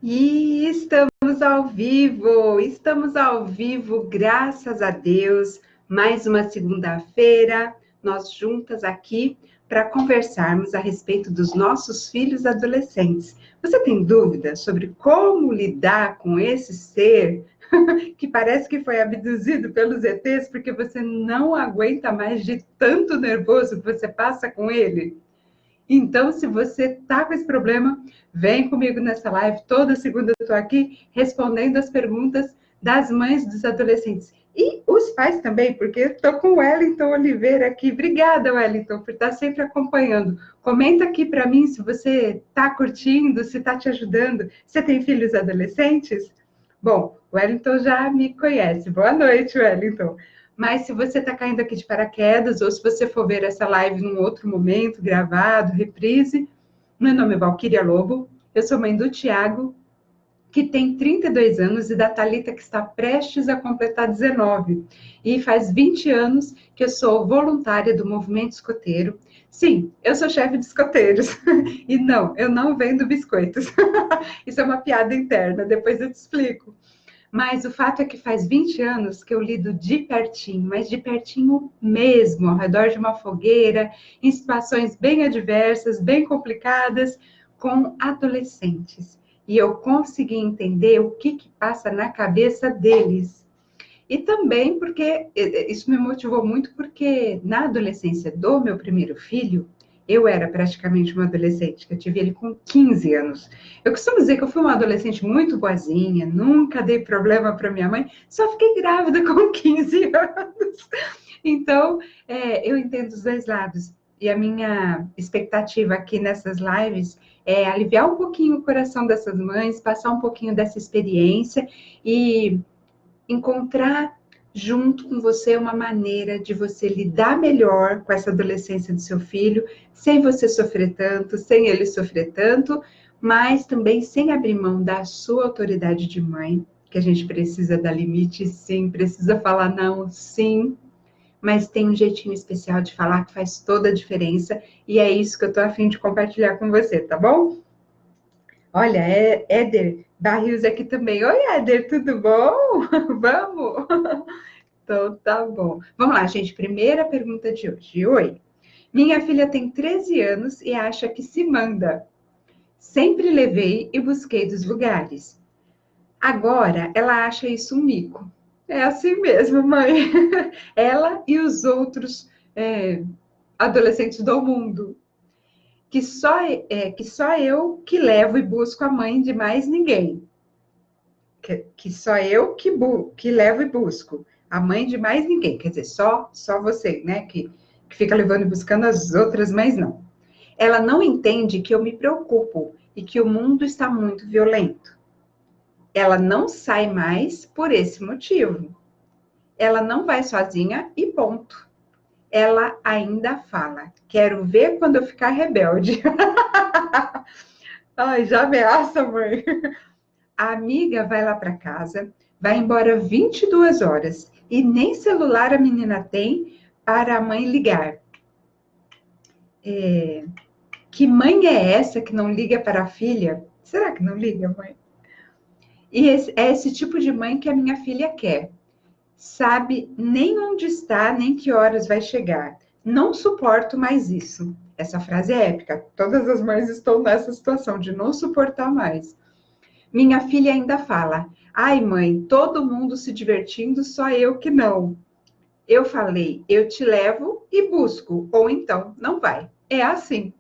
E estamos ao vivo, graças a Deus. Mais uma segunda-feira, nós juntas aqui para conversarmos a respeito dos nossos filhos adolescentes. Você tem dúvidas sobre como lidar com esse ser que parece que foi abduzido pelos ETs porque você não aguenta mais de tanto nervoso que você passa com ele? Então, se você está com esse problema, vem comigo nessa live. Toda segunda eu estou aqui respondendo as perguntas das mães dos adolescentes. E os pais também, porque estou com o Wellington Oliveira aqui. Obrigada, Wellington, por estar sempre acompanhando. Comenta aqui para mim se você está curtindo, se está te ajudando. Você tem filhos adolescentes? Bom, o Wellington já me conhece. Boa noite, Wellington. Mas se você está caindo aqui de paraquedas, ou se você for ver essa live num outro momento, gravado, reprise, meu nome é Valquíria Lobo, eu sou mãe do Tiago, que tem 32 anos, e da Thalita, que está prestes a completar 19. E faz 20 anos que eu sou voluntária do movimento escoteiro. Sim, eu sou chefe de escoteiros. E não, eu não vendo biscoitos. Isso é uma piada interna, depois eu te explico. Mas o fato é que faz 20 anos que eu lido de pertinho, mas de pertinho mesmo, ao redor de uma fogueira, em situações bem adversas, bem complicadas, com adolescentes. E eu consegui entender o que passa na cabeça deles. E também porque, isso me motivou muito, porque na adolescência do meu primeiro filho, eu era praticamente uma adolescente, que eu tive ele com 15 anos. Eu costumo dizer que eu fui uma adolescente muito boazinha, nunca dei problema para minha mãe, só fiquei grávida com 15 anos. Então, eu entendo os dois lados. E a minha expectativa aqui nessas lives é aliviar um pouquinho o coração dessas mães, passar um pouquinho dessa experiência e encontrar junto com você uma maneira de você lidar melhor com essa adolescência do seu filho, sem você sofrer tanto, sem ele sofrer tanto, mas também sem abrir mão da sua autoridade de mãe, que a gente precisa dar limite, sim, precisa falar não, sim, mas tem um jeitinho especial de falar que faz toda a diferença, e é isso que eu tô a fim de compartilhar com você, tá bom? Olha, Éder Barrios aqui também. Oi, Éder, tudo bom? Vamos? Então, tá bom. Vamos lá, gente. Primeira pergunta de hoje. Oi. Minha filha tem 13 anos e acha que se manda. Sempre levei e busquei dos lugares. Agora, ela acha isso um mico. É assim mesmo, mãe. Ela e os outros adolescentes do mundo. Que só eu que levo e busco a mãe de mais ninguém. Que só eu que levo e busco a mãe de mais ninguém. Quer dizer, só você, né? Que fica levando e buscando as outras, mas não. Ela não entende que eu me preocupo e que o mundo está muito violento. Ela não sai mais por esse motivo. Ela não vai sozinha e ponto. Ela ainda fala, quero ver quando eu ficar rebelde. Ai, já ameaça, mãe. A amiga vai lá para casa, vai embora 22 horas e nem celular a menina tem para a mãe ligar. Que mãe é essa que não liga para a filha? Será que não liga, mãe? E é esse tipo de mãe que a minha filha quer. Sabe nem onde está, nem que horas vai chegar. Não suporto mais isso. Essa frase é épica. Todas as mães estão nessa situação de não suportar mais. Minha filha ainda fala, ai mãe, todo mundo se divertindo, só eu que não. Eu falei, eu te levo e busco, ou então não vai. É assim.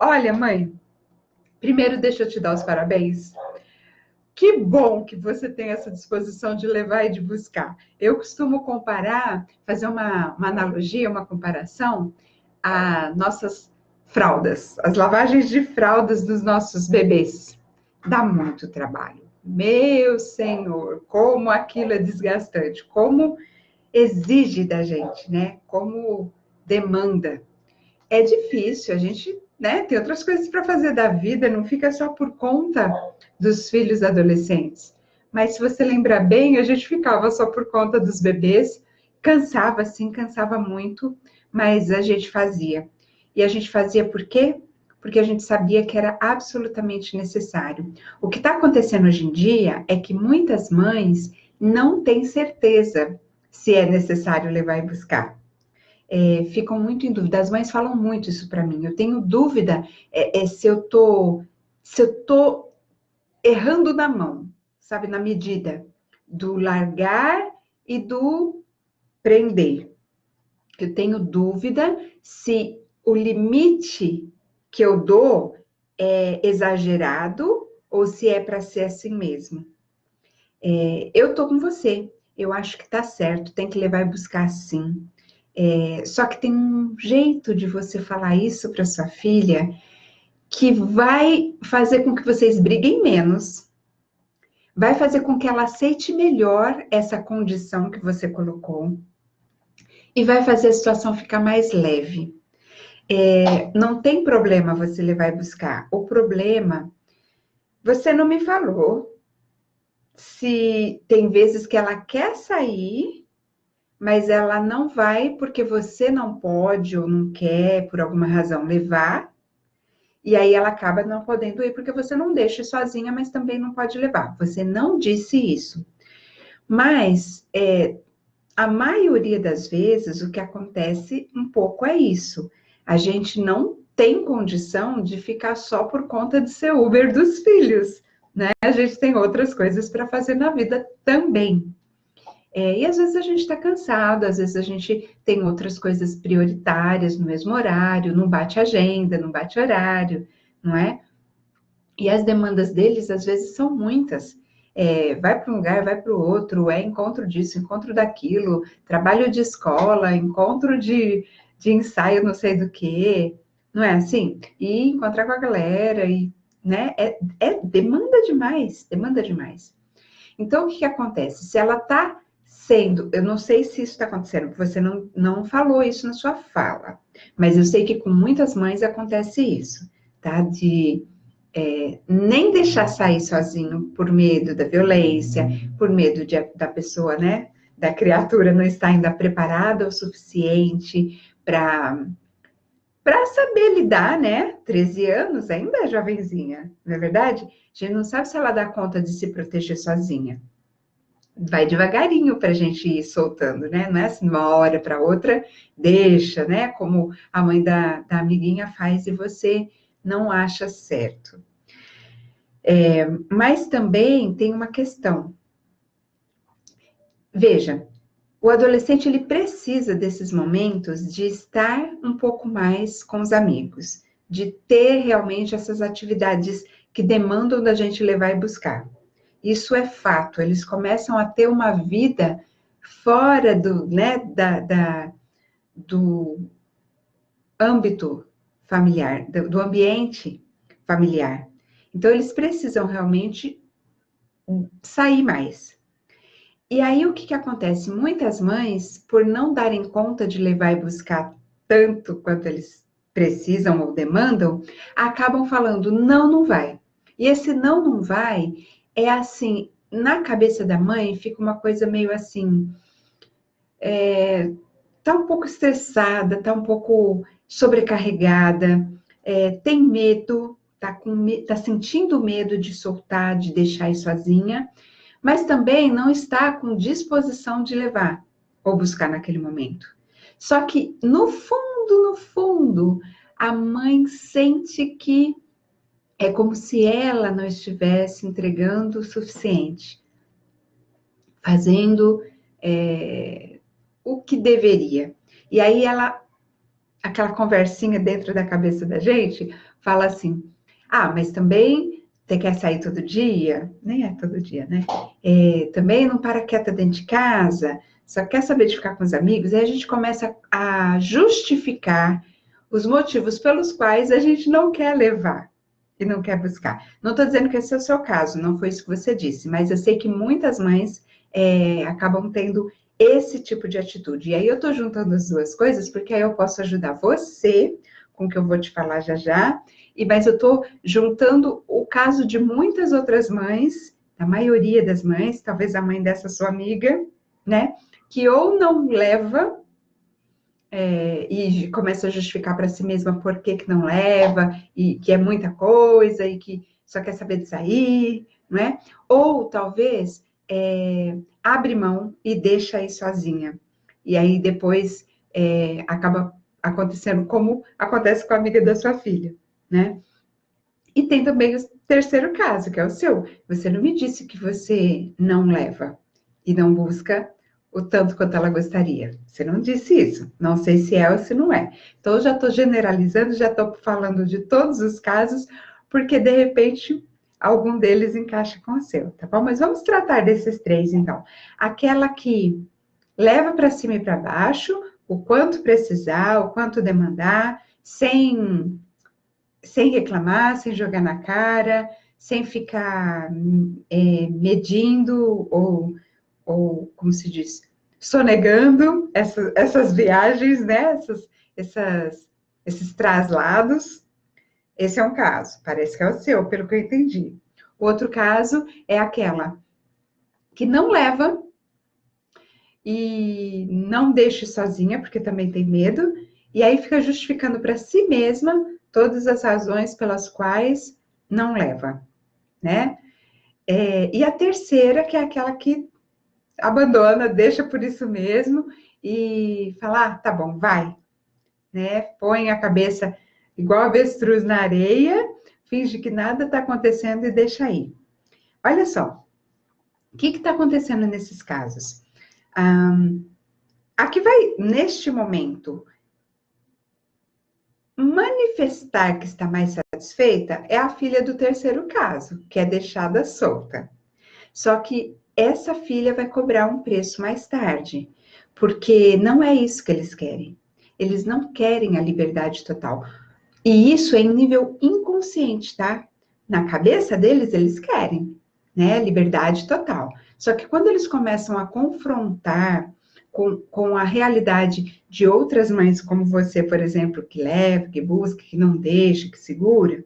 Olha, mãe, primeiro deixa eu te dar os parabéns. Que bom que você tem essa disposição de levar e de buscar. Eu costumo comparar, fazer uma analogia, uma comparação, a nossas fraldas, as lavagens de fraldas dos nossos bebês. Dá muito trabalho. Meu Senhor, como aquilo é desgastante, como exige da gente, né? Como demanda. É difícil, a gente, né, tem outras coisas para fazer da vida, não fica só por conta dos filhos adolescentes. Mas se você lembrar bem, a gente ficava só por conta dos bebês, cansava sim, cansava muito, mas a gente fazia. E a gente fazia por quê? porque a gente sabia que era absolutamente necessário. O que está acontecendo hoje em dia é que muitas mães não têm certeza se é necessário levar e buscar. Ficam muito em dúvida. As mães falam muito isso para mim. Eu tenho dúvida se eu tô errando na mão, sabe, na medida do largar e do prender. Eu tenho dúvida se o limite que eu dou é exagerado ou se é para ser assim mesmo. Eu tô com você. Eu acho que tá certo, tem que levar e buscar sim. Só que tem um jeito de você falar isso para sua filha que vai fazer com que vocês briguem menos, vai fazer com que ela aceite melhor essa condição que você colocou e vai fazer a situação ficar mais leve. Não tem problema você levar e buscar. O problema, você não me falou se tem vezes que ela quer sair, mas ela não vai porque você não pode ou não quer, por alguma razão, levar. E aí ela acaba não podendo ir porque você não deixa sozinha, mas também não pode levar. Você não disse isso. Mas a maioria das vezes o que acontece um pouco é isso. A gente não tem condição de ficar só por conta de ser Uber dos filhos, né? A gente tem outras coisas para fazer na vida também. E às vezes a gente está cansado, às vezes a gente tem outras coisas prioritárias no mesmo horário, não bate agenda, não bate horário, não é? E as demandas deles às vezes são muitas. Vai para um lugar, vai para o outro, encontro disso, encontro daquilo, trabalho de escola, encontro de ensaio não sei do que, não é assim? E encontrar com a galera, né? Demanda demais, demanda demais. Então, o que acontece? Se ela está sendo, eu não sei se isso está acontecendo, porque você não falou isso na sua fala, mas eu sei que com muitas mães acontece isso, tá? De nem deixar sair sozinho por medo da violência, por medo da pessoa, né? Da criatura não estar ainda preparada o suficiente para saber lidar, né? 13 anos ainda é jovenzinha, não é verdade? A gente não sabe se ela dá conta de se proteger sozinha. Vai devagarinho para a gente ir soltando, né? Não é assim, uma hora para outra, deixa, né? Como a mãe da amiguinha faz e você não acha certo. Mas também tem uma questão. Veja, o adolescente ele precisa desses momentos de estar um pouco mais com os amigos, de ter realmente essas atividades que demandam da gente levar e buscar. Isso é fato, eles começam a ter uma vida fora do, né, do âmbito familiar, do ambiente familiar. Então, eles precisam realmente sair mais. E aí, o que acontece? Muitas mães, por não darem conta de levar e buscar tanto quanto eles precisam ou demandam, acabam falando, não vai. E esse não vai é assim, na cabeça da mãe fica uma coisa meio assim, tá um pouco estressada, tá um pouco sobrecarregada, tem medo, tá sentindo medo de soltar, de deixar ir sozinha, mas também não está com disposição de levar ou buscar naquele momento. Só que, no fundo, a mãe sente que é como se ela não estivesse entregando o suficiente, fazendo o que deveria. E aí aquela conversinha dentro da cabeça da gente, fala assim, mas também você quer sair todo dia? Nem é todo dia, né? Também não para quieta dentro de casa, só quer saber de ficar com os amigos, e aí a gente começa a justificar os motivos pelos quais a gente não quer levar e não quer buscar. Não estou dizendo que esse é o seu caso, não foi isso que você disse, mas eu sei que muitas mães acabam tendo esse tipo de atitude. E aí eu estou juntando as duas coisas, porque aí eu posso ajudar você com o que eu vou te falar já, mas eu estou juntando o caso de muitas outras mães, da maioria das mães, talvez a mãe dessa sua amiga, né, que ou não leva, e começa a justificar para si mesma por que que não leva, e que é muita coisa, e que só quer saber de sair, não é? Ou talvez abre mão e deixa aí sozinha. E aí depois acaba acontecendo como acontece com a amiga da sua filha, né? E tem também o terceiro caso, que é o seu. Você não me disse que você não leva e não busca o tanto quanto ela gostaria. Você não disse isso. Não sei se é ou se não é. Então, eu já estou generalizando, já estou falando de todos os casos, porque de repente algum deles encaixa com o seu, tá bom? Mas vamos tratar desses três, então. Aquela que leva para cima e para baixo, o quanto precisar, o quanto demandar, sem reclamar, sem jogar na cara, sem ficar medindo ou, como se diz, sonegando essas viagens, né? Esses traslados. Esse é um caso, parece que é o seu, pelo que eu entendi. O outro caso é aquela que não leva e não deixe sozinha, porque também tem medo, e aí fica justificando para si mesma todas as razões pelas quais não leva, né? E a terceira, que é aquela que abandona, deixa por isso mesmo e fala, ah, tá bom, vai, né? Põe a cabeça igual avestruz na areia, finge que nada está acontecendo e deixa aí. Olha só, o que está acontecendo nesses casos? A que vai, neste momento, manifestar que está mais satisfeita é a filha do terceiro caso, que é deixada solta. Só que essa filha vai cobrar um preço mais tarde, porque não é isso que eles querem. Eles não querem a liberdade total. E isso é em nível inconsciente, tá? Na cabeça deles, eles querem, né? Liberdade total. Só que quando eles começam a confrontar com a realidade de outras mães, como você, por exemplo, que leva, que busca, que não deixa, que segura,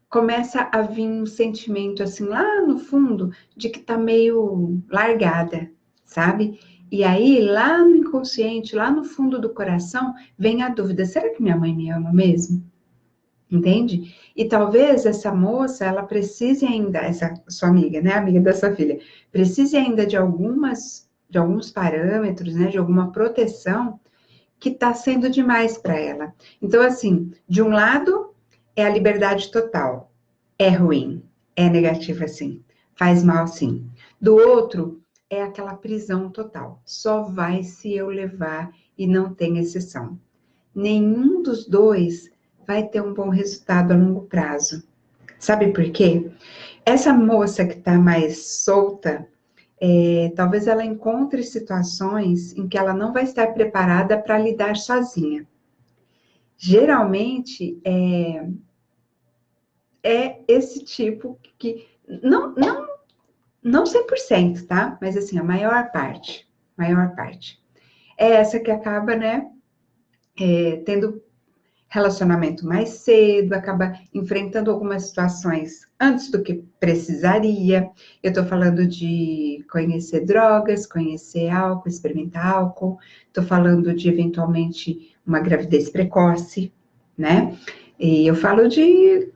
começa a vir um sentimento assim lá no fundo de que tá meio largada, sabe? E aí, lá no inconsciente, lá no fundo do coração, vem a dúvida: será que minha mãe me ama mesmo? Entende? E talvez essa moça, ela precise ainda, essa sua amiga, né, amiga da sua filha, precise ainda de alguns parâmetros, né, de alguma proteção que está sendo demais para ela. Então, assim, de um lado é a liberdade total, é ruim, é negativa sim, faz mal sim. Do outro é aquela prisão total, só vai se eu levar e não tem exceção. Nenhum dos dois vai ter um bom resultado a longo prazo. Sabe por quê? Essa moça que está mais solta, talvez ela encontre situações em que ela não vai estar preparada para lidar sozinha. Geralmente, é esse tipo que, não 100%, tá? Mas assim, a maior parte. É essa que acaba, né, tendo relacionamento mais cedo, acaba enfrentando algumas situações antes do que precisaria. Eu estou falando de conhecer drogas, conhecer álcool, experimentar álcool, estou falando de eventualmente uma gravidez precoce, né? E eu falo de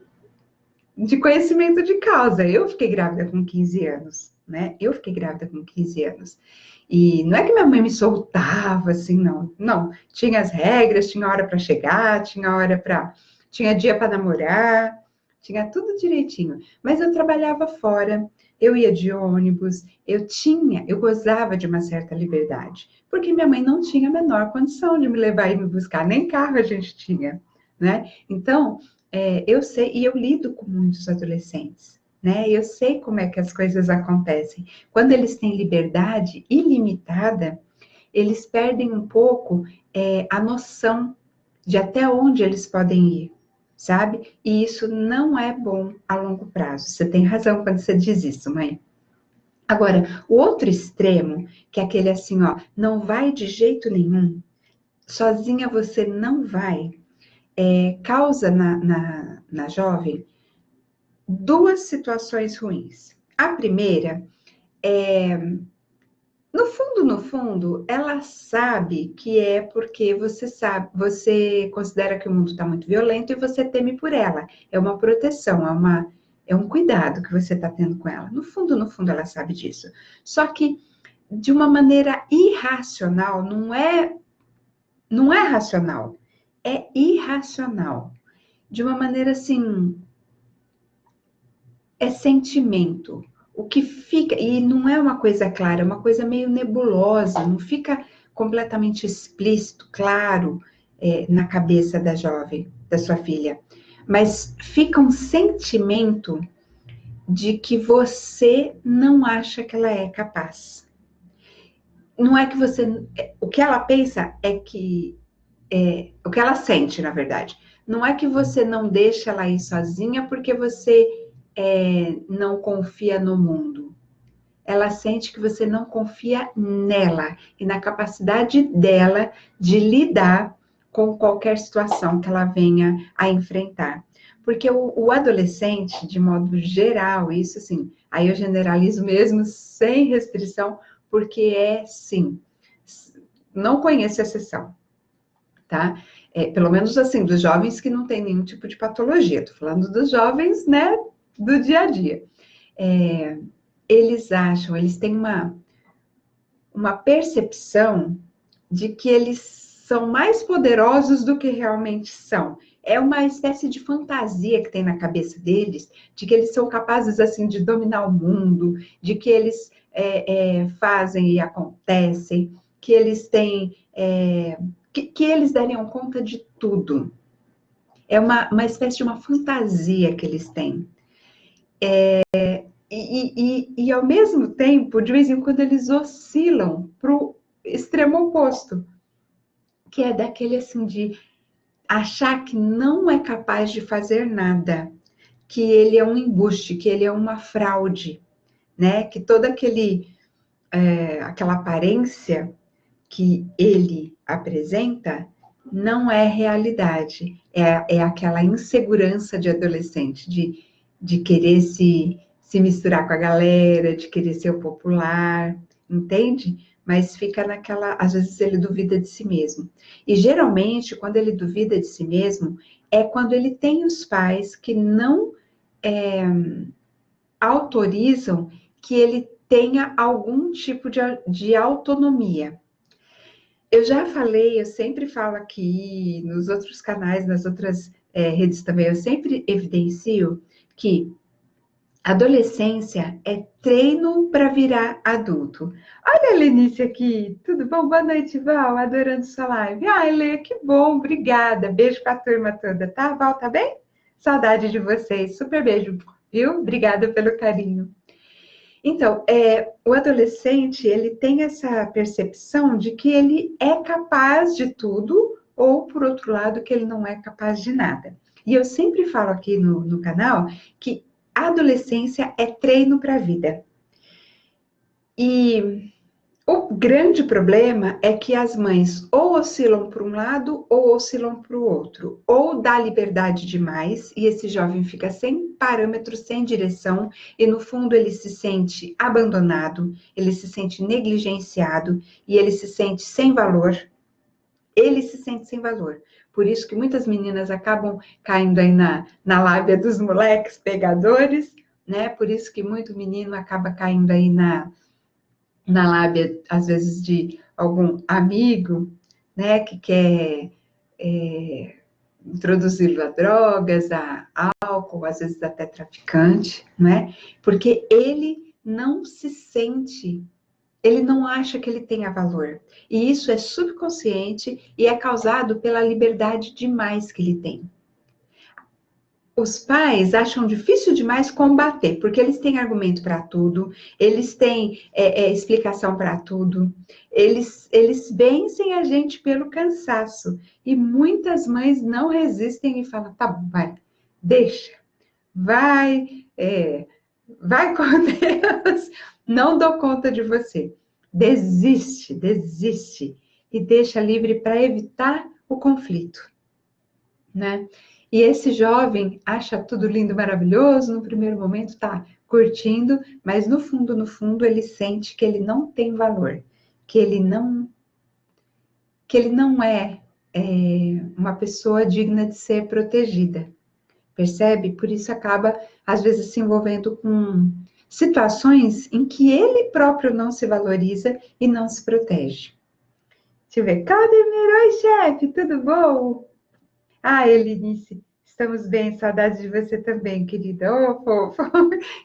conhecimento de causa. Eu fiquei grávida com 15 anos, né? Eu fiquei grávida com 15 anos. E não é que minha mãe me soltava assim, não. Não, tinha as regras, tinha hora para chegar, tinha dia para namorar, tinha tudo direitinho. Mas eu trabalhava fora, eu ia de ônibus, eu gozava de uma certa liberdade, porque minha mãe não tinha a menor condição de me levar e me buscar, nem carro a gente tinha, né? Então, eu sei, e eu lido com muitos adolescentes, né? Eu sei como é que as coisas acontecem. Quando eles têm liberdade ilimitada, eles perdem um pouco a noção de até onde eles podem ir, sabe? E isso não é bom a longo prazo. Você tem razão quando você diz isso, mãe. Agora, o outro extremo, que é aquele assim, ó, não vai de jeito nenhum, sozinha você não vai, causa na jovem duas situações ruins. A primeira é no fundo, ela sabe que é porque você considera que o mundo está muito violento e você teme por ela. É uma proteção, é um cuidado que você está tendo com ela. No fundo, ela sabe disso. Só que de uma maneira irracional, não é racional, é irracional. De uma maneira assim, é sentimento. O que fica, e não é uma coisa clara, é uma coisa meio nebulosa, não fica completamente explícito, claro, na cabeça da jovem, da sua filha. Mas fica um sentimento de que você não acha que ela é capaz. Não é que você. O que ela pensa é que. O que ela sente, na verdade. Não é que você não deixa ela ir sozinha porque você não confia no mundo. Ela sente que você não confia nela e na capacidade dela de lidar com qualquer situação que ela venha a enfrentar. Porque o adolescente, de modo geral, isso assim, aí eu generalizo mesmo, sem restrição, porque sim, não conheço exceção, tá? Pelo menos assim, dos jovens que não tem nenhum tipo de patologia, tô falando dos jovens, né, do dia a dia. Eles acham, eles têm uma percepção de que eles são mais poderosos do que realmente são. É uma espécie de fantasia que tem na cabeça deles, de que eles são capazes, assim, de dominar o mundo, de que eles fazem e acontecem, que eles têm... que eles dariam conta de tudo. É uma espécie de uma fantasia que eles têm. E, ao mesmo tempo, de vez em quando, eles oscilam para o extremo oposto, que é daquele assim de achar que não é capaz de fazer nada, que ele é um embuste, que ele é uma fraude, né? Que toda aquela aparência que ele apresenta não é realidade, é aquela insegurança de adolescente, de querer se misturar com a galera, de querer ser o popular, entende? Mas fica naquela, às vezes ele duvida de si mesmo. E geralmente, quando ele duvida de si mesmo, é quando ele tem os pais que não autorizam que ele tenha algum tipo de autonomia. Eu já falei, eu sempre falo aqui, nos outros canais, nas outras redes também, eu sempre evidencio que adolescência é treino para virar adulto. Olha a Lenice aqui, tudo bom? Boa noite, Val, adorando sua live. Ai, Lê, que bom, obrigada. Beijo para a turma toda, tá? Val, tá bem? Saudade de vocês, super beijo, viu? Obrigada pelo carinho. Então, o adolescente, ele tem essa percepção de que ele é capaz de tudo, ou, por outro lado, que ele não é capaz de nada. E eu sempre falo aqui no canal que a adolescência é treino para a vida. E o grande problema é que as mães ou oscilam para um lado ou oscilam para o outro. Ou dá liberdade demais e esse jovem fica sem parâmetro, sem direção, e no fundo ele se sente abandonado, ele se sente negligenciado e ele se sente sem valor. Ele se sente sem valor. Por isso que muitas meninas acabam caindo aí na lábia dos moleques pegadores, né? Por isso que muito menino acaba caindo aí na lábia, às vezes, de algum amigo, né, que quer introduzi-lo a drogas, a álcool, às vezes até traficante, né? Porque ele não se sente, ele não acha que ele tenha valor. E isso é subconsciente e é causado pela liberdade demais que ele tem. Os pais acham difícil demais combater, porque eles têm argumento para tudo, eles têm explicação para tudo, eles vencem a gente pelo cansaço. E muitas mães não resistem e falam, tá bom, vai, deixa, vai com Deus, não dou conta de você. Desiste e deixa livre para evitar o conflito, né? E esse jovem acha tudo lindo, maravilhoso, no primeiro momento está curtindo, mas no fundo, ele sente que ele não tem valor, que ele não é uma pessoa digna de ser protegida, percebe? Por isso acaba, às vezes, se envolvendo com situações em que ele próprio não se valoriza e não se protege. Deixa eu ver. Claudemir, oi, chefe, tudo bom? Ah, Elinice, estamos bem, saudades de você também, querida. Ô, fofo,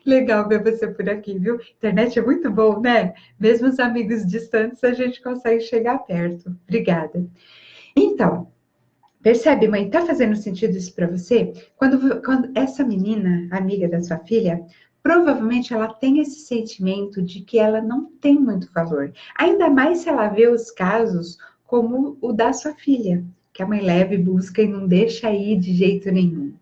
legal ver você por aqui, viu? Internet é muito bom, né? Mesmo os amigos distantes, a gente consegue chegar perto. Obrigada. Então, percebe, mãe, tá fazendo sentido isso para você? Quando essa menina, amiga da sua filha, provavelmente ela tem esse sentimento de que ela não tem muito valor. Ainda mais se ela vê os casos como o da sua filha, que a mãe leva e busca e não deixa ir de jeito nenhum.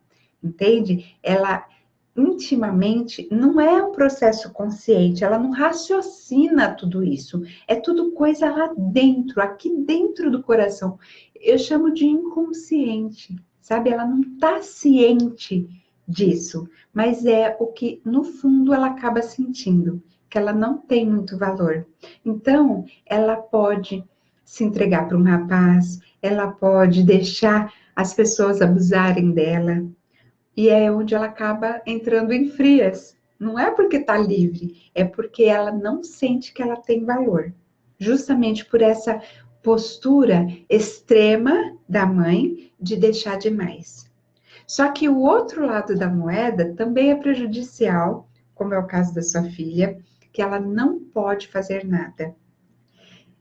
Entende? Ela intimamente não é um processo consciente, ela não raciocina tudo isso. É tudo coisa lá dentro, aqui dentro do coração. Eu chamo de inconsciente, sabe? Ela não está ciente disso, mas é o que no fundo ela acaba sentindo, que ela não tem muito valor. Então, ela pode se entregar para um rapaz, ela pode deixar as pessoas abusarem dela, e é onde ela acaba entrando em frias. Não é porque está livre, é porque ela não sente que ela tem valor. Justamente por essa postura extrema da mãe de deixar demais. Só que o outro lado da moeda também é prejudicial, como é o caso da sua filha, que ela não pode fazer nada.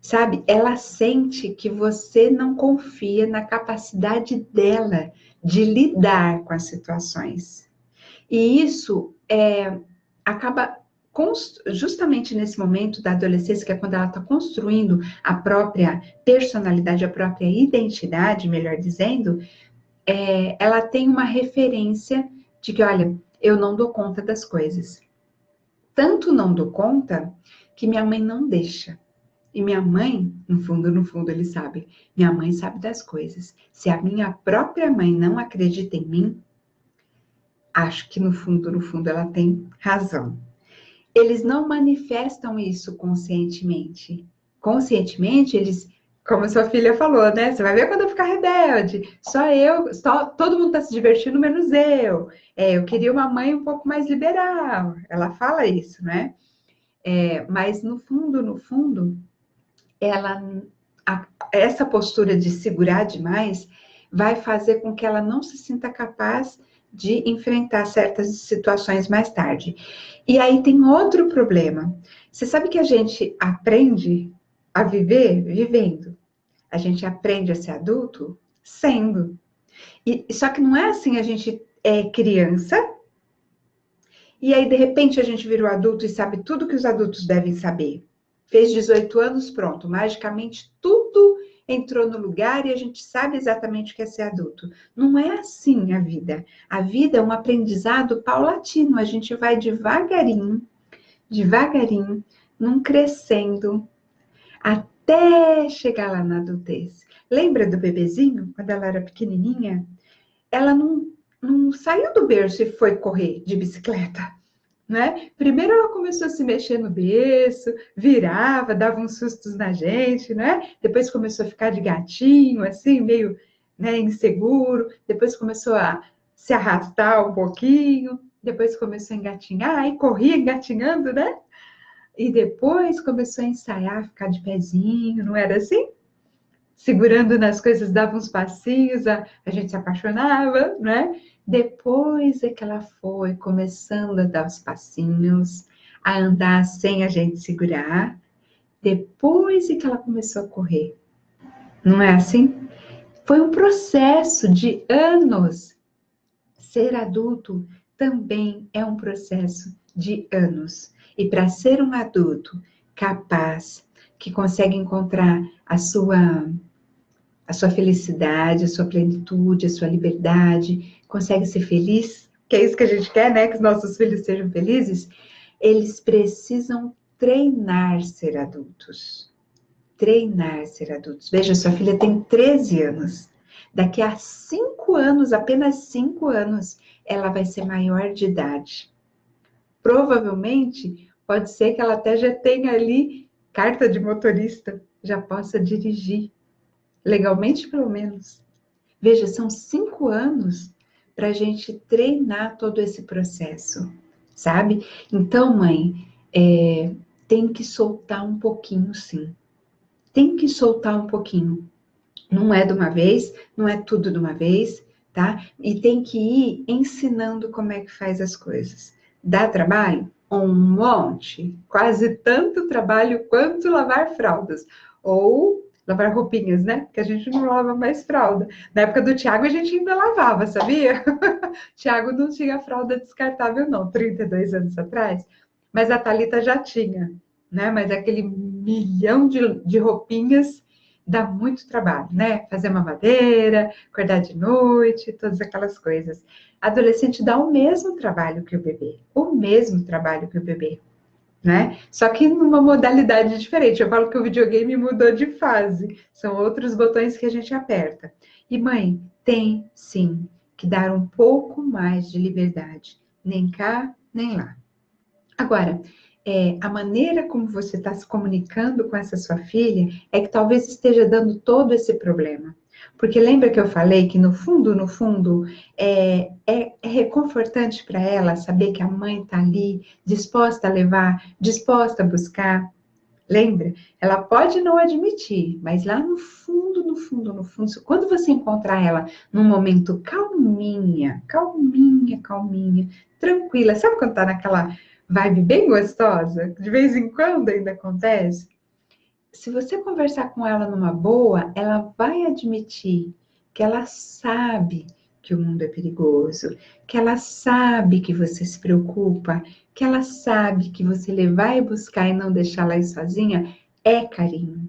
Sabe, ela sente que você não confia na capacidade dela de lidar com as situações. E isso acaba justamente nesse momento da adolescência, que é quando ela está construindo a própria personalidade, a própria identidade, melhor dizendo, ela tem uma referência de que, olha, eu não dou conta das coisas. Tanto não dou conta que minha mãe não deixa. E minha mãe, no fundo, ele sabe. Minha mãe sabe das coisas. Se a minha própria mãe não acredita em mim, acho que no fundo, ela tem razão. Eles não manifestam isso conscientemente. Conscientemente, eles, como a sua filha falou, né? Você vai ver quando eu ficar rebelde. Todo mundo está se divertindo, menos eu. Eu queria uma mãe um pouco mais liberal. Ela fala isso, né? Mas no fundo, essa postura de segurar demais vai fazer com que ela não se sinta capaz de enfrentar certas situações mais tarde. E aí tem outro problema. Você sabe que a gente aprende a viver vivendo. A gente aprende a ser adulto sendo. Só que não é assim, a gente é criança, e aí de repente a gente virou adulto e sabe tudo que os adultos devem saber. Fez 18 anos, pronto, magicamente tudo entrou no lugar e a gente sabe exatamente o que é ser adulto. Não é assim a vida. A vida é um aprendizado paulatino, a gente vai devagarinho, num crescendo, até chegar lá na adultez. Lembra do bebezinho, quando ela era pequenininha? Ela não saiu do berço e foi correr de bicicleta. Né? Primeiro ela começou a se mexer no berço, virava, dava uns sustos na gente, né? Depois começou a ficar de gatinho, assim, meio, né, inseguro. Depois começou a se arrastar um pouquinho. Depois começou a engatinhar, e corria engatinhando, né? E depois começou a ensaiar, ficar de pezinho, não era assim? Segurando nas coisas, dava uns passinhos, a gente se apaixonava, né? Depois é que ela foi começando a dar os passinhos, a andar sem a gente segurar. Depois é que ela começou a correr. Não é assim? Foi um processo de anos. Ser adulto também é um processo de anos. E para ser um adulto capaz, que consegue encontrar a sua felicidade, a sua plenitude, a sua liberdade, consegue ser feliz, que é isso que a gente quer, né? Que os nossos filhos sejam felizes, eles precisam treinar ser adultos. Treinar ser adultos. Veja, sua filha tem 13 anos. Daqui a 5 anos, apenas 5 anos, ela vai ser maior de idade. Provavelmente, pode ser que ela até já tenha ali carta de motorista, já possa dirigir, legalmente pelo menos. Veja, são 5 anos para a gente treinar todo esse processo, sabe? Então, mãe, tem que soltar um pouquinho, sim. Tem que soltar um pouquinho. Não é de uma vez, não é tudo de uma vez, tá? E tem que ir ensinando como é que faz as coisas. Dá trabalho? Um monte. Quase tanto trabalho quanto lavar fraldas. Ou lavar roupinhas, né? Porque a gente não lava mais fralda. Na época do Tiago, a gente ainda lavava, sabia? Tiago não tinha fralda descartável, não, 32 anos atrás. Mas a Thalita já tinha, né? Mas aquele milhão de roupinhas dá muito trabalho, né? Fazer mamadeira, acordar de noite, todas aquelas coisas. Adolescente dá o mesmo trabalho que o bebê, o mesmo trabalho que o bebê, né? Só que numa modalidade diferente. Eu falo que o videogame mudou de fase, são outros botões que a gente aperta. E mãe, tem sim que dar um pouco mais de liberdade, nem cá, nem lá. Agora, a maneira como você está se comunicando com essa sua filha é que talvez esteja dando todo esse problema. Porque lembra que eu falei que no fundo, é reconfortante para ela saber que a mãe está ali, disposta a levar, disposta a buscar. Lembra? Ela pode não admitir, mas lá no fundo, no fundo, no fundo, quando você encontrar ela num momento calminha, calminha, calminha, tranquila, sabe quando tá naquela vibe bem gostosa? De vez em quando ainda acontece. Se você conversar com ela numa boa, ela vai admitir que ela sabe que o mundo é perigoso, que ela sabe que você se preocupa, que ela sabe que você levar e buscar e não deixá-la ir sozinha é carinho.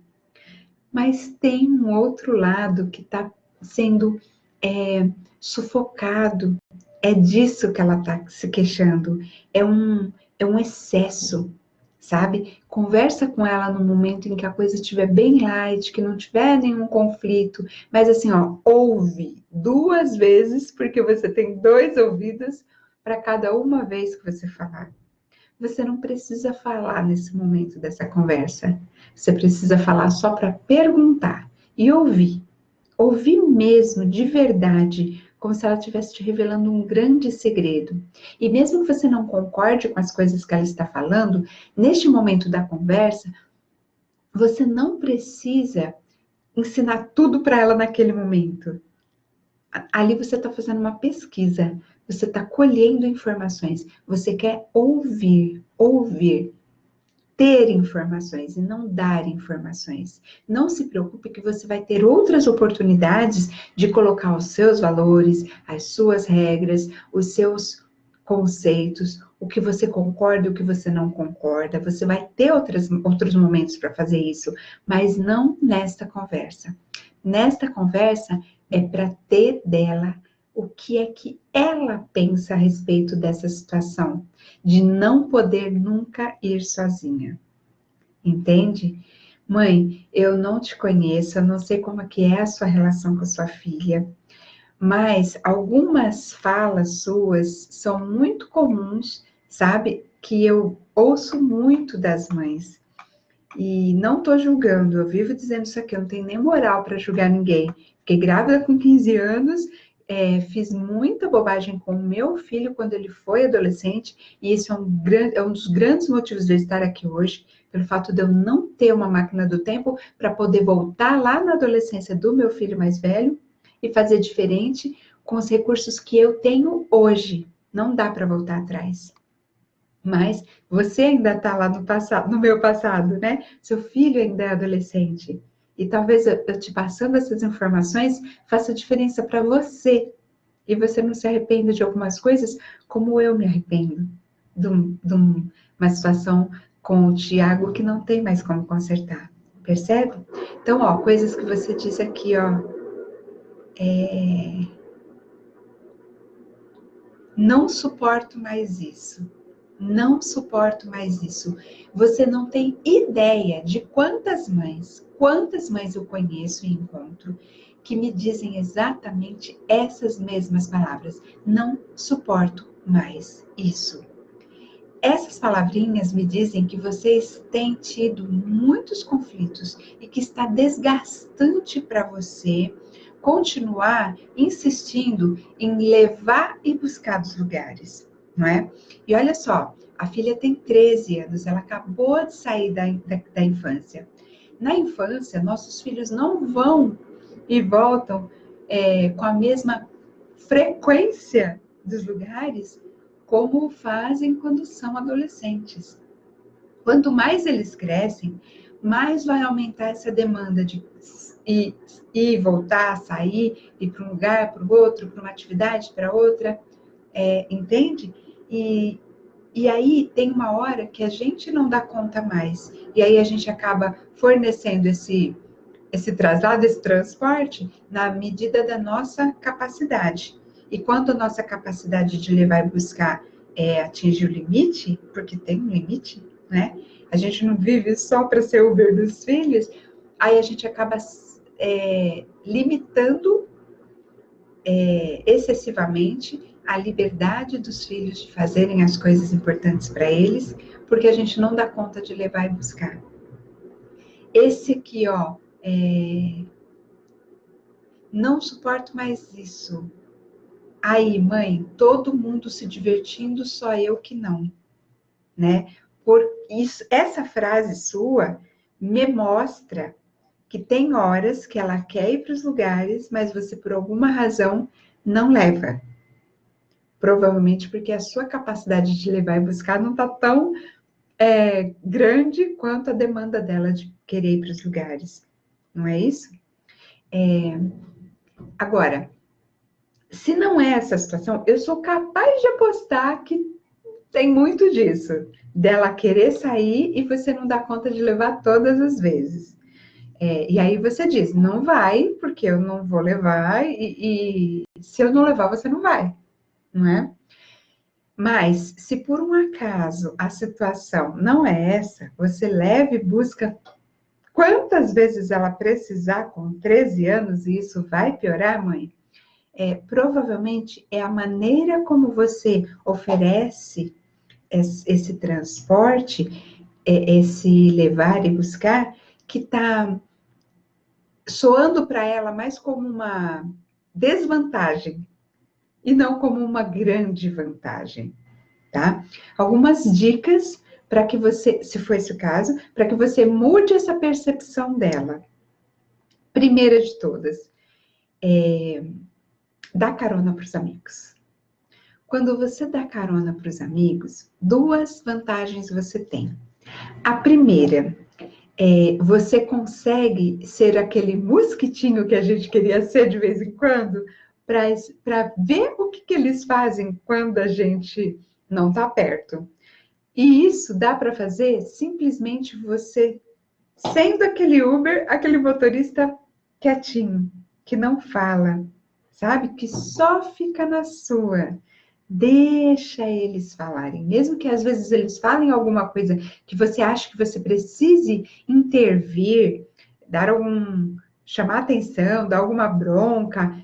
Mas tem um outro lado que está sendo sufocado. É disso que ela está se queixando. É um excesso, sabe? Conversa com ela no momento em que a coisa estiver bem light, que não tiver nenhum conflito. Mas assim, ó, ouve 2 vezes, porque você tem 2 ouvidos para cada uma vez que você falar. Você não precisa falar nesse momento dessa conversa. Você precisa falar só para perguntar e ouvir. Ouvir mesmo, de verdade, como se ela estivesse te revelando um grande segredo. E mesmo que você não concorde com as coisas que ela está falando, neste momento da conversa, você não precisa ensinar tudo para ela naquele momento. Ali você está fazendo uma pesquisa, você está colhendo informações, você quer ouvir, ter informações e não dar informações. Não se preocupe que você vai ter outras oportunidades de colocar os seus valores, as suas regras, os seus conceitos, o que você concorda, o que você não concorda. Você vai ter outros momentos para fazer isso, mas não nesta conversa. Nesta conversa é para ter dela o que é que ela pensa a respeito dessa situação, de não poder nunca ir sozinha. Entende? Mãe, eu não te conheço, eu não sei como é que é a sua relação com a sua filha, mas algumas falas suas são muito comuns, sabe? Que eu ouço muito das mães. E não estou julgando, eu vivo dizendo isso aqui, eu não tenho nem moral para julgar ninguém. Fiquei grávida com 15 anos, fiz muita bobagem com o meu filho quando ele foi adolescente, e esse é um dos grandes motivos de eu estar aqui hoje, pelo fato de eu não ter uma máquina do tempo para poder voltar lá na adolescência do meu filho mais velho e fazer diferente com os recursos que eu tenho hoje. Não dá para voltar atrás. Mas você ainda está lá no passado, no meu passado, né? Seu filho ainda é adolescente. E talvez eu te passando essas informações faça diferença para você. E você não se arrependa de algumas coisas, como eu me arrependo de uma situação com o Tiago que não tem mais como consertar. Percebe? Então, ó, coisas que você diz aqui, ó. Não suporto mais isso. Não suporto mais isso. Você não tem ideia de quantas mães eu conheço e encontro que me dizem exatamente essas mesmas palavras. Não suporto mais isso. Essas palavrinhas me dizem que vocês têm tido muitos conflitos e que está desgastante para você continuar insistindo em levar e buscar dos lugares, não é? E olha só, a filha tem 13 anos, ela acabou de sair da infância. Na infância, nossos filhos não vão e voltam com a mesma frequência dos lugares como fazem quando são adolescentes. Quanto mais eles crescem, mais vai aumentar essa demanda de ir, voltar, sair, ir para um lugar, para o outro, para uma atividade, para outra, entende? E aí tem uma hora que a gente não dá conta mais, e aí a gente acaba fornecendo esse traslado, esse transporte, na medida da nossa capacidade. E quando a nossa capacidade de levar e buscar atinge o limite, porque tem um limite, né? A gente não vive só para ser Uber dos filhos, aí a gente acaba limitando excessivamente a liberdade dos filhos de fazerem as coisas importantes para eles, porque a gente não dá conta de levar e buscar. Esse aqui, ó, não suporto mais isso. Aí, mãe, todo mundo se divertindo, só eu que não, né? Por isso, essa frase sua me mostra que tem horas que ela quer ir para os lugares, mas você, por alguma razão, não leva. Provavelmente porque a sua capacidade de levar e buscar não está tão grande quanto a demanda dela de querer ir para os lugares. Não é isso? Agora, se não é essa situação, eu sou capaz de apostar que tem muito disso, dela querer sair e você não dá conta de levar todas as vezes. E aí você diz, não vai, porque eu não vou levar, e se eu não levar, você não vai, não é? Mas, se por um acaso a situação não é essa, você leva e busca quantas vezes ela precisar com 13 anos, e isso vai piorar, mãe? Provavelmente é a maneira como você oferece esse transporte, esse levar e buscar, que está soando para ela mais como uma desvantagem e não como uma grande vantagem, tá? Algumas dicas para que você, se for esse o caso, para que você mude essa percepção dela. Primeira de todas, dá carona para os amigos. Quando você dá carona para os amigos, duas vantagens você tem. A primeira, você consegue ser aquele mosquitinho que a gente queria ser de vez em quando, para ver o que eles fazem quando a gente não está perto. E isso dá para fazer simplesmente você sendo aquele Uber, aquele motorista quietinho, que não fala, sabe? Que só fica na sua. Deixa eles falarem, mesmo que às vezes eles falem alguma coisa que você acha que você precise intervir, chamar atenção, dar alguma bronca,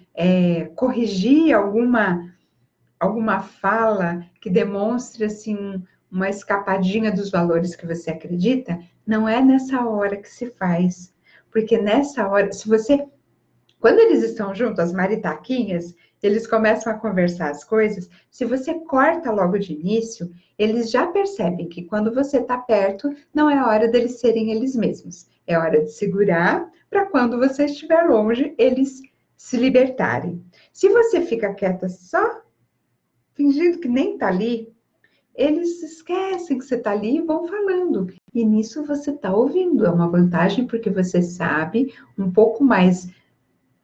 corrigir alguma fala que demonstre assim uma escapadinha dos valores que você acredita, não é nessa hora que se faz, porque nessa hora, quando eles estão juntos, as maritaquinhas, eles começam a conversar as coisas, se você corta logo de início, eles já percebem que quando você está perto, não é hora deles serem eles mesmos. É hora de segurar para quando você estiver longe, eles se libertarem. Se você fica quieta só, fingindo que nem está ali, eles esquecem que você está ali e vão falando. E nisso você está ouvindo. É uma vantagem porque você sabe um pouco mais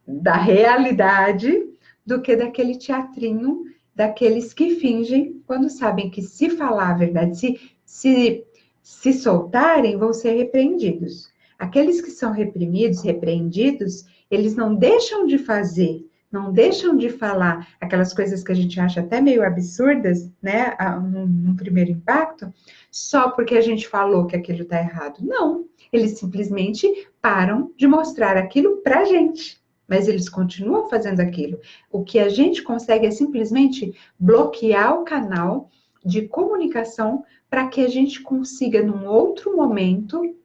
da realidade do que daquele teatrinho, daqueles que fingem, quando sabem que se falar a verdade, se soltarem, vão ser repreendidos. Aqueles que são repreendidos, eles não deixam de fazer, não deixam de falar aquelas coisas que a gente acha até meio absurdas, né, num primeiro impacto, só porque a gente falou que aquilo está errado. Não, eles simplesmente param de mostrar aquilo pra gente. Mas eles continuam fazendo aquilo. O que a gente consegue é simplesmente bloquear o canal de comunicação para que a gente consiga, num outro momento,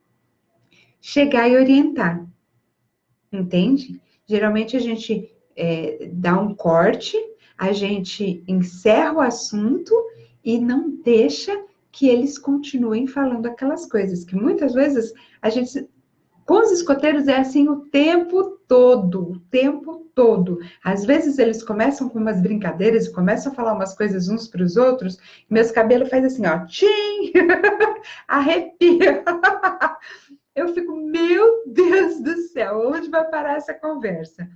chegar e orientar. Entende? Geralmente a gente dá um corte, a gente encerra o assunto e não deixa que eles continuem falando aquelas coisas, que muitas vezes a gente, com os escoteiros é assim o tempo todo, o tempo todo. Às vezes eles começam com umas brincadeiras e começam a falar umas coisas uns para os outros, e meus cabelos faz assim, ó, tchim, arrepia. Eu fico, meu Deus do céu, onde vai parar essa conversa?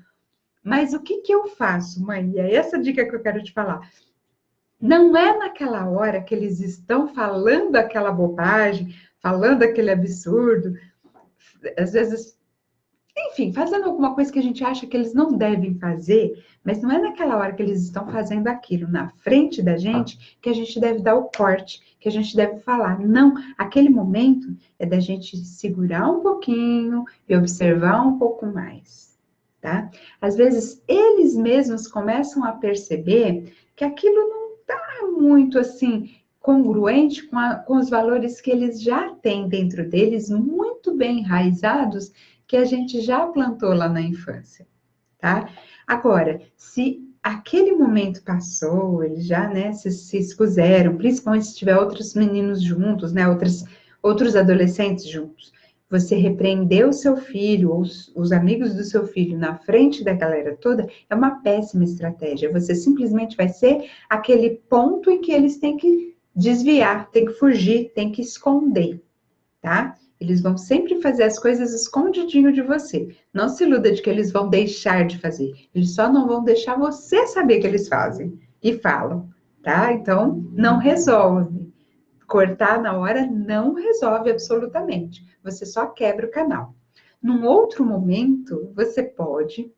Mas o que eu faço, mãe? E é essa dica que eu quero te falar. Não é naquela hora que eles estão falando aquela bobagem, falando aquele absurdo, às vezes, enfim, fazendo alguma coisa que a gente acha que eles não devem fazer, mas não é naquela hora que eles estão fazendo aquilo na frente da gente que a gente deve dar o corte, que a gente deve falar. Não, aquele momento é da gente segurar um pouquinho e observar um pouco mais, tá? Às vezes, eles mesmos começam a perceber que aquilo não está muito assim congruente com os valores que eles já têm dentro deles, muito bem enraizados, que a gente já plantou lá na infância, tá? Agora, se aquele momento passou, eles já, né, se expuseram, principalmente se tiver outros meninos juntos, né, outros adolescentes juntos, você repreendeu o seu filho, ou os amigos do seu filho na frente da galera toda, é uma péssima estratégia. Você simplesmente vai ser aquele ponto em que eles têm que desviar, têm que fugir, têm que esconder, tá? Eles vão sempre fazer as coisas escondidinho de você. Não se iluda de que eles vão deixar de fazer. Eles só não vão deixar você saber que eles fazem e falam, tá? Então, não resolve. Cortar na hora não resolve absolutamente. Você só quebra o canal. Num outro momento, você pode,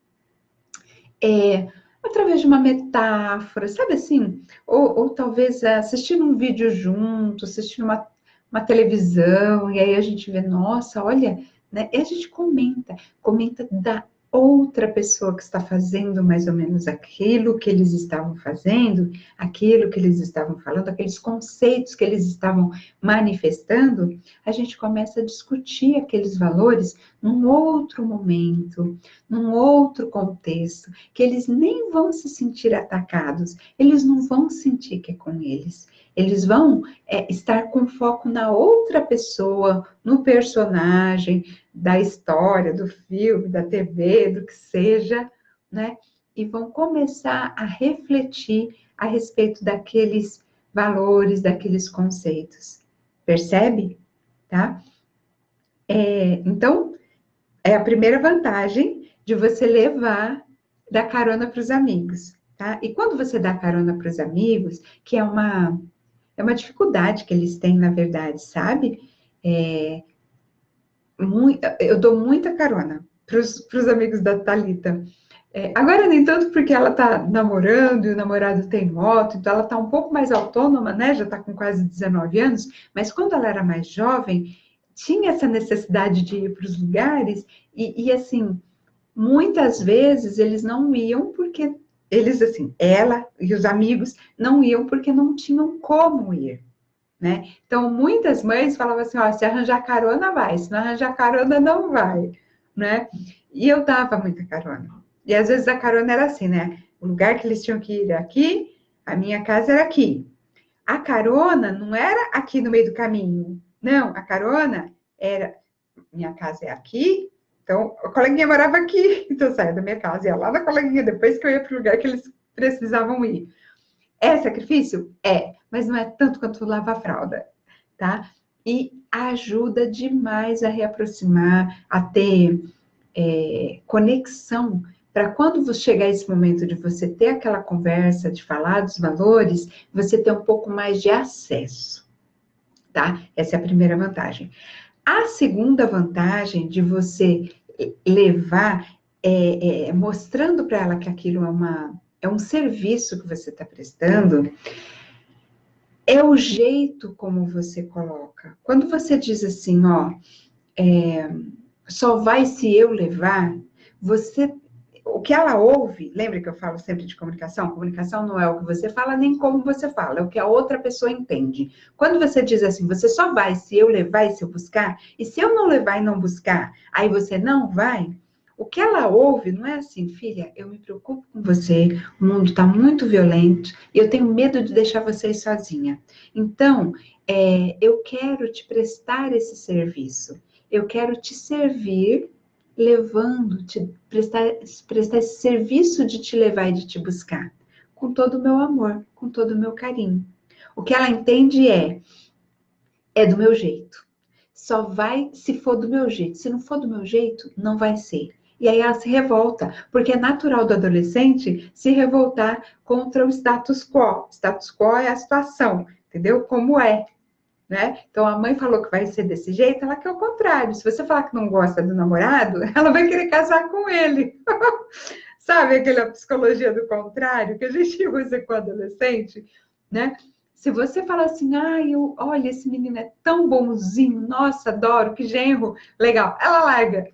através de uma metáfora, sabe assim? Ou talvez assistindo um vídeo junto, assistindo uma televisão, e aí a gente vê, nossa, olha, né? E a gente comenta da outra pessoa que está fazendo mais ou menos aquilo que eles estavam fazendo, aquilo que eles estavam falando, aqueles conceitos que eles estavam manifestando, a gente começa a discutir aqueles valores num outro momento, num outro contexto, que eles nem vão se sentir atacados, eles não vão sentir que é com eles. Eles vão estar com foco na outra pessoa, no personagem da história, do filme, da TV, do que seja, né? E vão começar a refletir a respeito daqueles valores, daqueles conceitos. Percebe? Tá? Então, é a primeira vantagem de você dar carona para os amigos, tá? E quando você dá carona para os amigos, que é uma dificuldade que eles têm, na verdade, sabe? Eu dou muita carona para os amigos da Thalita. Agora nem tanto porque ela tá namorando e o namorado tem moto, então ela tá um pouco mais autônoma, né? Já tá com quase 19 anos, mas quando ela era mais jovem, tinha essa necessidade de ir para os lugares e assim, muitas vezes eles não iam porque eles, assim, ela e os amigos não iam porque não tinham como ir, né? Então, muitas mães falavam assim, ó, se arranjar carona, vai, se não arranjar carona, não vai, né? E eu dava muita carona. E às vezes a carona era assim, né? O lugar que eles tinham que ir era aqui, a minha casa era aqui. A carona não era aqui no meio do caminho, não, a carona era, minha casa é aqui, então a coleguinha morava aqui, então eu saía da minha casa, ia lá na coleguinha, depois que eu ia para o lugar que eles precisavam ir. É sacrifício? É, mas não é tanto quanto lavar a fralda, tá? E ajuda demais a reaproximar, a ter conexão, para quando chegar esse momento de você ter aquela conversa, de falar dos valores, você ter um pouco mais de acesso, tá? Essa é a primeira vantagem. A segunda vantagem de você levar, mostrando para ela que aquilo é um serviço que você está prestando, é o jeito como você coloca. Quando você diz assim, ó, só vai se eu levar, você o que ela ouve, lembra que eu falo sempre de comunicação? Comunicação não é o que você fala, nem como você fala, é o que a outra pessoa entende. Quando você diz assim, você só vai se eu levar e se eu buscar, e se eu não levar e não buscar, aí você não vai, o que ela ouve não é assim, filha, eu me preocupo com você, o mundo está muito violento, e eu tenho medo de deixar você ir sozinha. Então, eu quero te prestar esse serviço, eu quero te servir, levando, prestar esse serviço de te levar e de te buscar, com todo o meu amor, com todo o meu carinho. O que ela entende é do meu jeito. Só vai se for do meu jeito. Se não for do meu jeito, não vai ser. E aí ela se revolta, porque é natural do adolescente se revoltar contra o status quo. Status quo é a situação, entendeu? Como é. Né? Então a mãe falou que vai ser desse jeito, ela quer o contrário. Se você falar que não gosta do namorado, ela vai querer casar com ele. Sabe aquela psicologia do contrário que a gente usa com adolescente, né? Se você falar assim, olha, esse menino é tão bonzinho, nossa, adoro, que genro, legal, ela larga.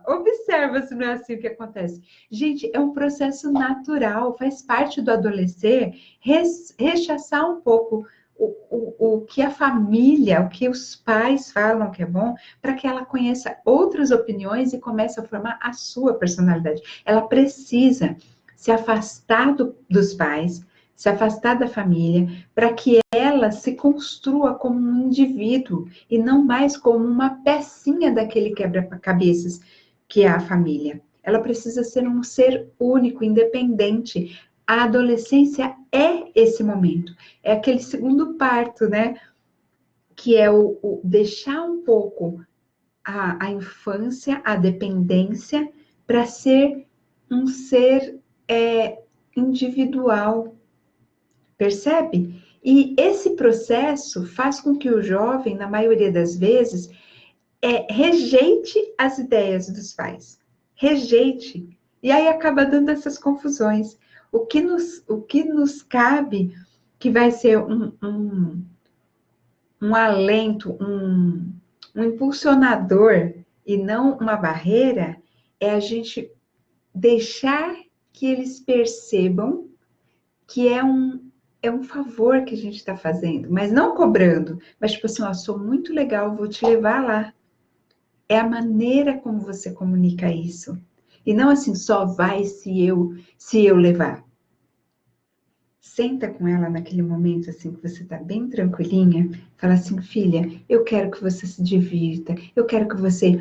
Observa se não é assim o que acontece. Gente, é um processo natural, faz parte do adolescer rechaçar um pouco o que a família, o que os pais falam que é bom, para que ela conheça outras opiniões e comece a formar a sua personalidade. Ela precisa se afastar dos pais, se afastar da família, para que ela se construa como um indivíduo e não mais como uma pecinha daquele quebra-cabeças que é a família. Ela precisa ser um ser único, independente. A adolescência é esse momento, é aquele segundo parto, né? Que é o deixar um pouco a infância, a dependência, para ser um ser individual, percebe? E esse processo faz com que o jovem, na maioria das vezes, rejeite as ideias dos pais. Rejeite. E aí acaba dando essas confusões. O que nos cabe, que vai ser um alento, um impulsionador e não uma barreira, é a gente deixar que eles percebam que é um favor que a gente está fazendo, mas não cobrando, mas tipo assim, ó, sou muito legal, vou te levar lá. É a maneira como você comunica isso. E não assim, só vai se eu levar. Senta com ela naquele momento assim que você está bem tranquilinha, fala assim, filha, eu quero que você se divirta, eu quero que você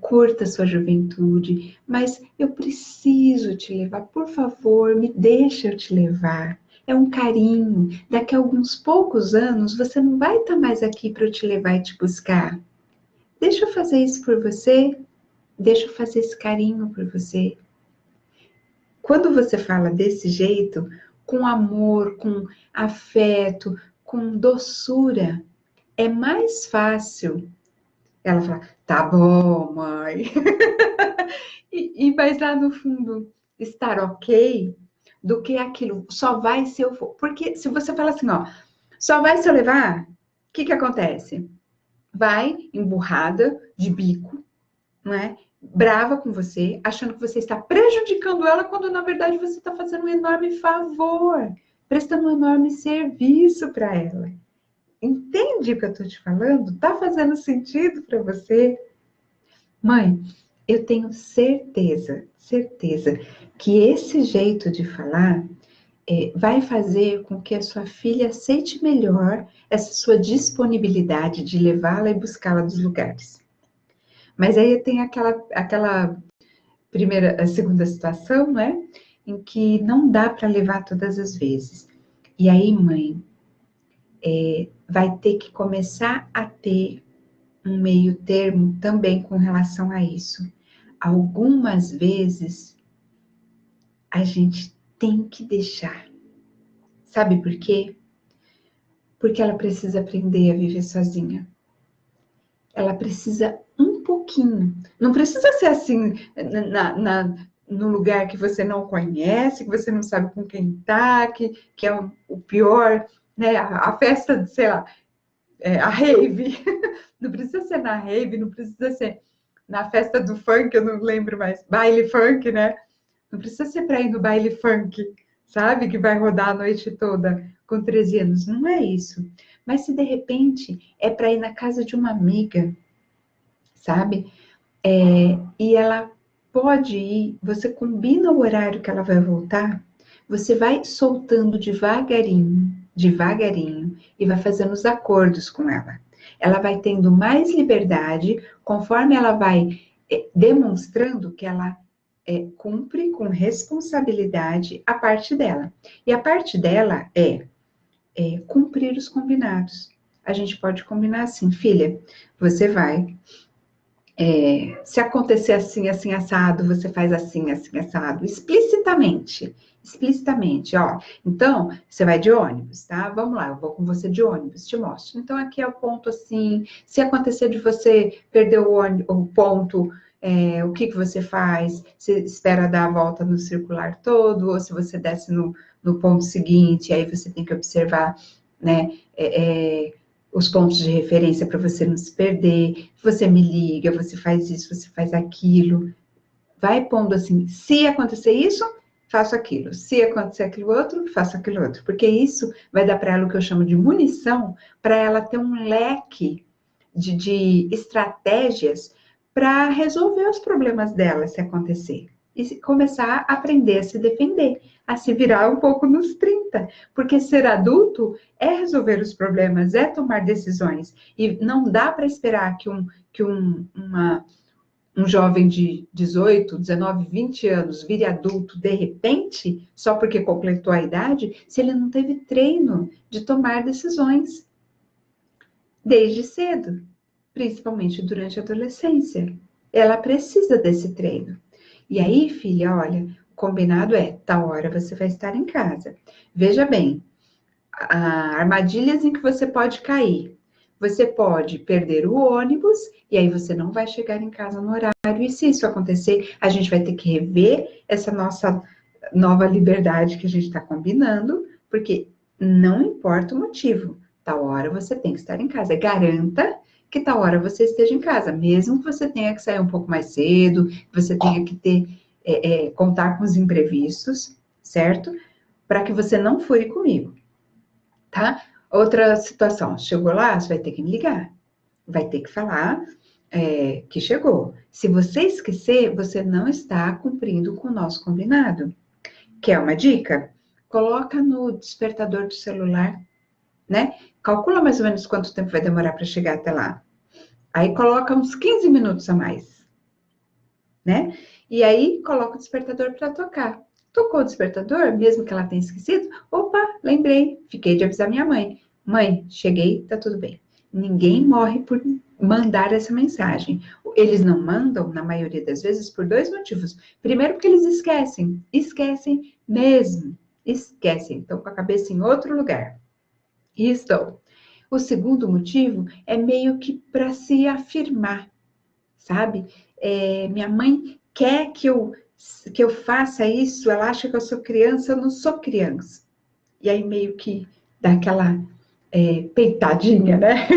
curta a sua juventude, mas eu preciso te levar, por favor, me deixa eu te levar. É um carinho. Daqui a alguns poucos anos, você não vai estar mais aqui para eu te levar e te buscar. Deixa eu fazer isso por você, deixa eu fazer esse carinho por você. Quando você fala desse jeito, com amor, com afeto, com doçura, é mais fácil ela falar, tá bom, mãe. Mas lá no fundo estar ok, do que aquilo, só vai se eu for. Porque se você fala assim, ó, só vai se eu levar, o que acontece? Vai emburrada, de bico, não é? Brava com você, achando que você está prejudicando ela, quando na verdade você está fazendo um enorme favor, prestando um enorme serviço para ela. Entende o que eu estou te falando? Tá fazendo sentido para você? Mãe, eu tenho certeza que esse jeito de falar vai fazer com que a sua filha aceite melhor essa sua disponibilidade de levá-la e buscá-la dos lugares. Mas aí tem aquela a segunda situação, né? Em que não dá para levar todas as vezes. E aí, mãe, vai ter que começar a ter um meio termo também com relação a isso. Algumas vezes a gente tem que deixar. Sabe por quê? Porque ela precisa aprender a viver sozinha. Ela precisa um pouquinho. Não precisa ser assim, no lugar que você não conhece, que você não sabe com quem tá, que é o pior, né? A festa, sei lá, a rave. Não precisa ser na rave, não precisa ser na festa do funk, eu não lembro mais, baile funk, né? Não precisa ser para ir no baile funk, sabe? Que vai rodar a noite toda com 13 anos. Não é isso. Mas se de repente é para ir na casa de uma amiga, sabe? E ela pode ir, você combina o horário que ela vai voltar, você vai soltando devagarinho, devagarinho, e vai fazendo os acordos com ela. Ela vai tendo mais liberdade conforme ela vai demonstrando que ela cumpre com responsabilidade a parte dela. E a parte dela é cumprir os combinados. A gente pode combinar assim, filha, você vai se acontecer assim, assim, assado, você faz assim, assim, assado, explicitamente. Explicitamente, ó. Então, você vai de ônibus, tá? Vamos lá, eu vou com você de ônibus, te mostro. Então, aqui é o ponto assim: se acontecer de você perder o ponto, o que que você faz? Você espera dar a volta no circular todo, ou se você desce no ponto seguinte, aí você tem que observar, né? Os pontos de referência para você não se perder, você me liga, você faz isso, você faz aquilo. Vai pondo assim, se acontecer isso, faço aquilo. Se acontecer aquilo outro, faço aquilo outro. Porque isso vai dar para ela o que eu chamo de munição, para ela ter um leque de estratégias para resolver os problemas dela se acontecer. E começar a aprender a se defender, a se virar um pouco nos 30. Porque ser adulto é resolver os problemas, é tomar decisões. E não dá para esperar que um jovem de 18, 19, 20 anos vire adulto de repente, só porque completou a idade, se ele não teve treino de tomar decisões desde cedo, principalmente durante a adolescência. Ela precisa desse treino. E aí, filha, olha, o combinado é, tal hora você vai estar em casa. Veja bem, armadilhas em que você pode cair. Você pode perder o ônibus e aí você não vai chegar em casa no horário. E se isso acontecer, a gente vai ter que rever essa nossa nova liberdade que a gente está combinando, porque não importa o motivo, tal hora você tem que estar em casa. Garanta que tal hora você esteja em casa, mesmo que você tenha que sair um pouco mais cedo, que você tenha que contar com os imprevistos, certo? Para que você não fure comigo, tá? Outra situação, chegou lá, você vai ter que me ligar, vai ter que falar que chegou. Se você esquecer, você não está cumprindo com o nosso combinado. Quer uma dica? Coloca no despertador do celular, né? Calcula mais ou menos quanto tempo vai demorar para chegar até lá. Aí coloca uns 15 minutos a mais, né? E aí coloca o despertador para tocar. Tocou o despertador, mesmo que ela tenha esquecido, opa, lembrei, fiquei de avisar minha mãe. Mãe, cheguei, tá tudo bem. Ninguém morre por mandar essa mensagem. Eles não mandam, na maioria das vezes, por dois motivos. Primeiro, porque eles esquecem mesmo, esquecem, estão com a cabeça em outro lugar. E estou. O segundo motivo é meio que para se afirmar, sabe? Minha mãe quer que eu faça isso, ela acha que eu sou criança, eu não sou criança. E aí meio que dá aquela peitadinha, né?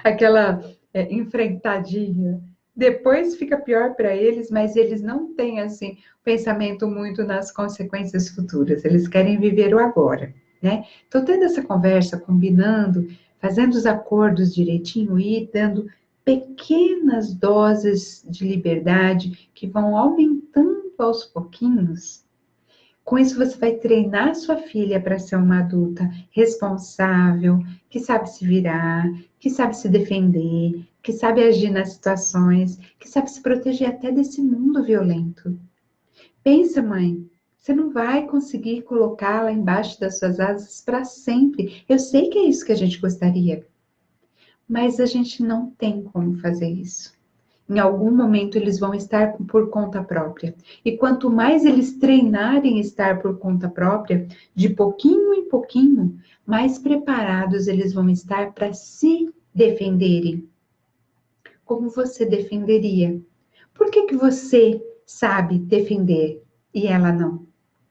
Aquela enfrentadinha. Depois fica pior para eles, mas eles não têm assim pensamento muito nas consequências futuras. Eles querem viver o agora, né? Então, tendo essa conversa, combinando, fazendo os acordos direitinho e dando pequenas doses de liberdade que vão aumentando aos pouquinhos. Com isso, você vai treinar sua filha para ser uma adulta responsável, que sabe se virar, que sabe se defender, que sabe agir nas situações, que sabe se proteger até desse mundo violento. Pensa, mãe, você não vai conseguir colocá-la embaixo das suas asas para sempre. Eu sei que é isso que a gente gostaria, mas a gente não tem como fazer isso. Em algum momento eles vão estar por conta própria. E quanto mais eles treinarem estar por conta própria, de pouquinho em pouquinho, mais preparados eles vão estar para se defenderem. Como você defenderia? Por que você sabe defender e ela não?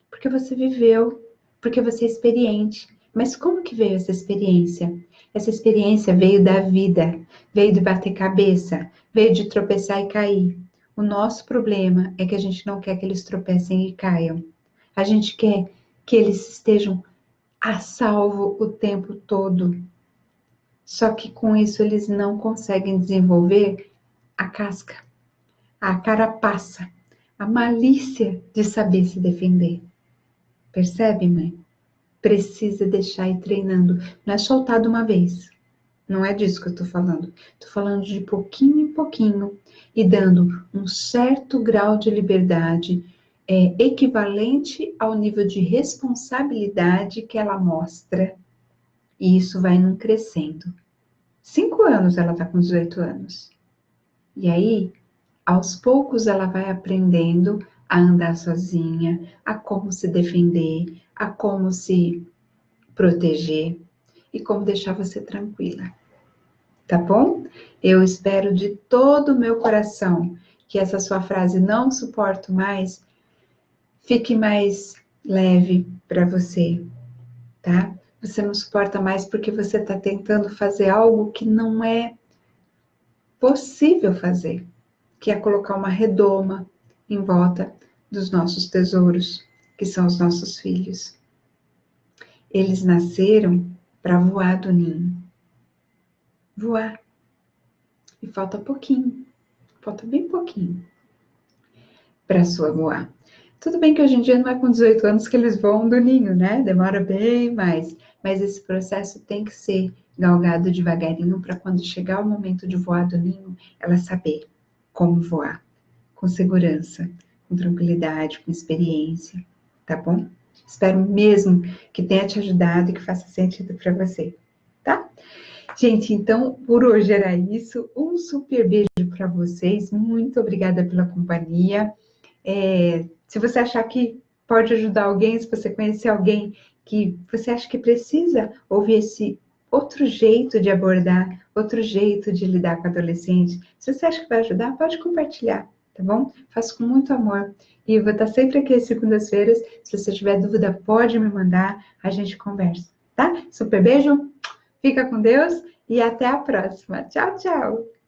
Porque você viveu, porque você é experiente, Mas como que veio essa experiência? Essa experiência veio da vida, veio de bater cabeça, veio de tropeçar e cair. O nosso problema é que a gente não quer que eles tropecem e caiam. A gente quer que eles estejam a salvo o tempo todo. Só que com isso eles não conseguem desenvolver a casca, a carapaça, a malícia de saber se defender. Percebe, mãe? Precisa deixar ir treinando. Não é soltar de uma vez. Não é disso que eu tô falando. Tô falando de pouquinho em pouquinho e dando um certo grau de liberdade equivalente ao nível de responsabilidade que ela mostra. E isso vai num crescendo. 5 anos ela tá com 18 anos. E aí, aos poucos ela vai aprendendo a andar sozinha, a como se defender, a como se proteger e como deixar você tranquila. Tá bom? Eu espero de todo o meu coração que essa sua frase "não suporto mais" fique mais leve para você, tá? Você não suporta mais porque você está tentando fazer algo que não é possível fazer, que é colocar uma redoma em volta dos nossos tesouros, que são os nossos filhos. Eles nasceram para voar do ninho. Voar. E falta pouquinho, falta bem pouquinho para a sua voar. Tudo bem que hoje em dia não é com 18 anos que eles voam do ninho, né? Demora bem mais. Mas esse processo tem que ser galgado devagarinho para quando chegar o momento de voar do ninho, ela saber como voar. Com segurança, com tranquilidade, com experiência, tá bom? Espero mesmo que tenha te ajudado e que faça sentido para você, tá? Gente, então, por hoje era isso. Um super beijo para vocês. Muito obrigada pela companhia. Se você achar que pode ajudar alguém, se você conhecer alguém que você acha que precisa ouvir esse outro jeito de abordar, outro jeito de lidar com adolescente, se você acha que vai ajudar, pode compartilhar, tá bom? Faço com muito amor. E eu vou estar sempre aqui às segundas-feiras. Se você tiver dúvida, pode me mandar, a gente conversa, tá? Super beijo, fica com Deus e até a próxima. Tchau, tchau!